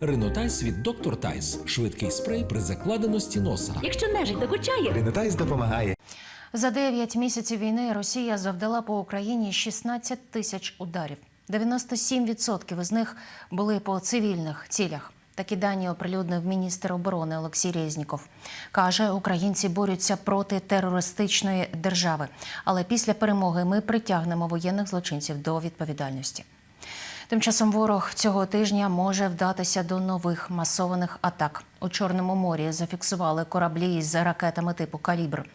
Ринотайс від Доктор Тайс. Швидкий спрей при закладеності носа. Якщо нежить докучає, Ринотайс допомагає. За 9 місяців війни Росія завдала по Україні 16 тисяч ударів. 97% із них були по цивільних цілях. Такі дані оприлюднив міністр оборони Олексій Резніков. Каже, українці борються проти терористичної держави. Але після перемоги ми притягнемо воєнних злочинців до відповідальності. Тим часом ворог цього тижня може вдатися до нових масованих атак. У Чорному морі зафіксували кораблі із ракетами типу «Калібр».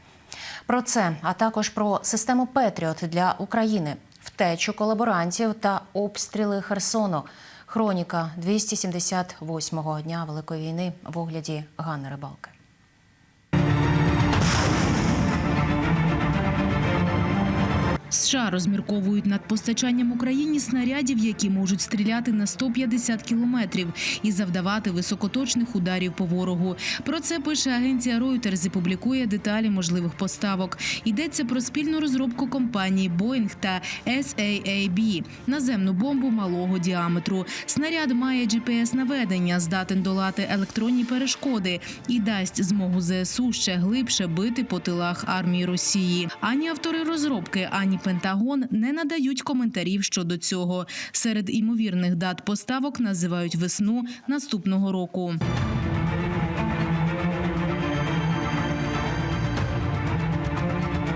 Про це, а також про систему «Петріот» для України, втечу колаборантів та обстріли Херсону. Хроніка 278-го дня Великої війни в огляді Ганни Рибалки. США розмірковують над постачанням Україні снарядів, які можуть стріляти на 150 кілометрів і завдавати високоточних ударів по ворогу. Про це пише агенція Reuters і публікує деталі можливих поставок. Йдеться про спільну розробку компанії Boeing та SAAB – наземну бомбу малого діаметру. Снаряд має GPS-наведення, здатен долати електронні перешкоди і дасть змогу ЗСУ ще глибше бити по тилах армії Росії. Ані автори розробки, ані Пентагон не надають коментарів щодо цього. Серед імовірних дат поставок називають весну наступного року.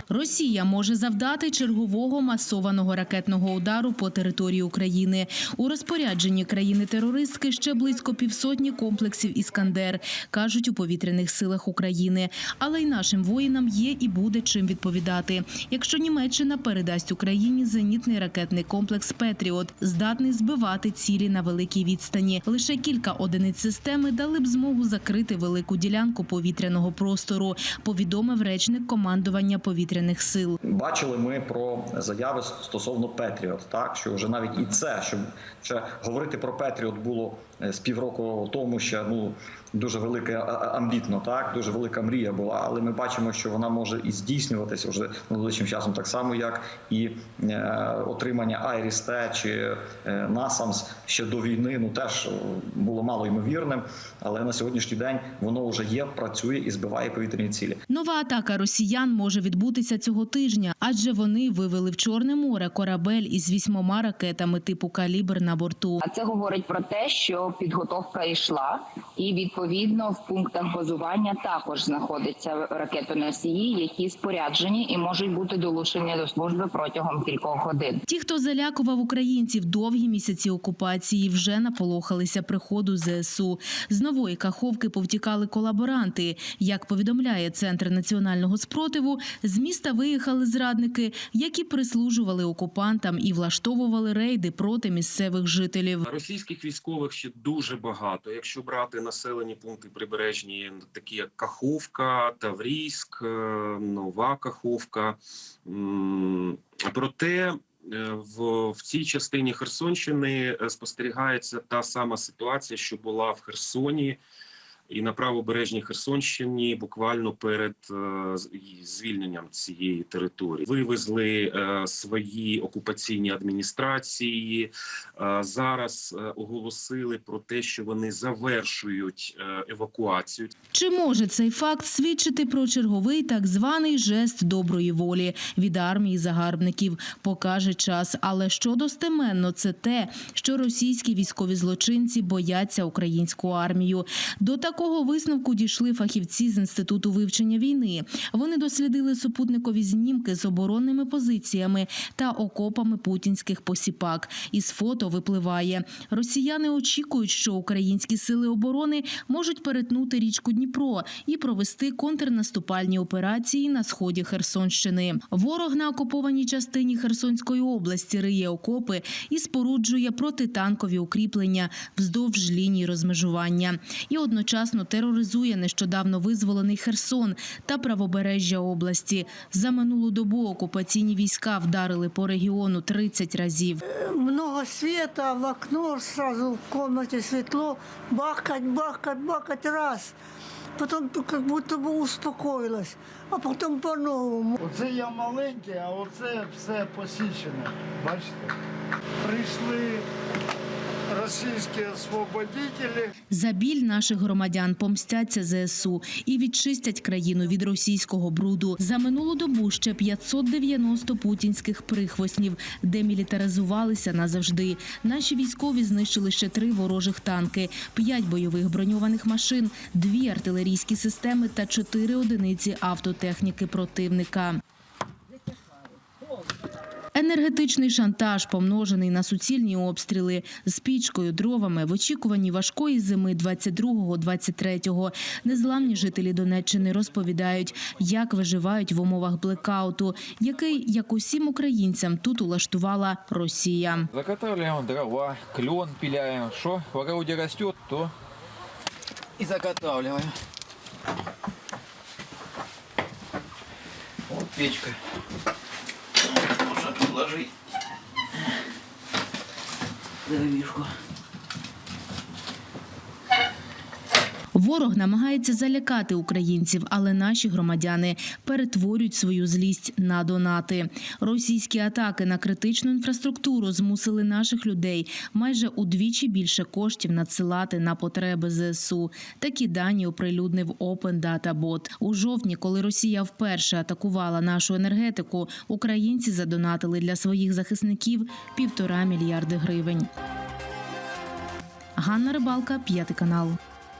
Росія може завдати чергового масованого ракетного удару по території України. У розпорядженні країни-терористки ще близько 500 комплексів «Іскандер», кажуть у повітряних силах України. Але й нашим воїнам є і буде чим відповідати. Якщо Німеччина передасть Україні зенітний ракетний комплекс «Петріот», здатний збивати цілі на великій відстані. Лише кілька одиниць системи дали б змогу закрити велику ділянку повітряного простору, повідомив речник командування повітряних сил. Бачили ми про заяви стосовно «Петріот», так, що вже навіть і це, щоб ще говорити про «Петріот» було з півроку тому ще дуже велике амбітно, так, дуже велика мрія була, але ми бачимо, що вона може і здійснюватися вже найближчим часом, так само як і отримання «Айріс-Т» чи «Насамс» ще до війни, теж було мало ймовірним, але на сьогоднішній день воно вже є, працює і збиває повітряні цілі. Нова атака росіян може відбутися цього тижня, адже вони вивели в Чорне море корабель із 8 ракетами типу «Калібр» на борту. А це говорить про те, що підготовка йшла, і відповідно в пунктах базування також знаходяться ракетоносії, які споряджені і можуть бути долучені до служби протягом кількох годин. Ті, хто залякував українців довгі місяці окупації, вже наполохалися приходу ЗСУ. З нової Каховки повтікали колаборанти. Як повідомляє Центр національного спротиву, з міста виїхали зрадники, які прислужували окупантам і влаштовували рейди проти місцевих жителів. Російських військових ще дуже багато. Якщо брати населені пункти прибережні, такі як Каховка, Таврійськ, Нова Каховка. Проте в цій частині Херсонщини спостерігається та сама ситуація, що була в Херсоні і на правобережній Херсонщині буквально перед звільненням цієї території. Вивезли свої окупаційні адміністрації, зараз оголосили про те, що вони завершують евакуацію. Чи може цей факт свідчити про черговий так званий жест доброї волі від армії загарбників? Покаже час. Але що достеменно, це те, що російські військові злочинці бояться українську армію. До такого висновку дійшли фахівці з Інституту вивчення війни. Вони дослідили супутникові знімки з оборонними позиціями та окопами путінських посіпак. Із фото випливає: росіяни очікують, що українські сили оборони можуть перетнути річку Дніпро і провести контрнаступальні операції на сході Херсонщини. Ворог на окупованій частині Херсонської області риє окопи і споруджує протитанкові укріплення вздовж лінії розмежування. І одночасно тероризує нещодавно визволений Херсон та правобережжя області. За минулу добу окупаційні війська вдарили по регіону 30 разів. Много света, в окно сразу в комнате светло, бахать, бахать, бахать раз. Потім як будто б успокоїлась, а потім по-новому. Оце я маленький, а оце все посічене. Бачите? Прийшли российские освободители. За біль наших громадян помстяться ЗСУ і відчистять країну від російського бруду. За минулу добу ще 590 путінських прихвостнів демілітаризувалися назавжди. Наші військові знищили ще 3 ворожих танки, 5 бойових броньованих машин, 2 артилерійські системи та 4 одиниці автотехніки противника. Енергетичний шантаж, помножений на суцільні обстріли з пічкою, дровами в очікуванні важкої зими 22-23. Незламні жителі Донеччини розповідають, як виживають в умовах блекауту, який, як усім українцям, тут улаштувала Росія. Заготавливаем дрова, клен пиляем. Что в огороде растет, то и заготавливаем. Вот печка. Можно положить дровишку. Ворог намагається залякати українців, але наші громадяни перетворюють свою злість на донати. Російські атаки на критичну інфраструктуру змусили наших людей майже удвічі більше коштів надсилати на потреби ЗСУ. Такі дані оприлюднив Open Data Bot. У жовтні, коли Росія вперше атакувала нашу енергетику, українці задонатили для своїх захисників 1,5 мільярди гривень. Ганна Рибалка, 5 канал.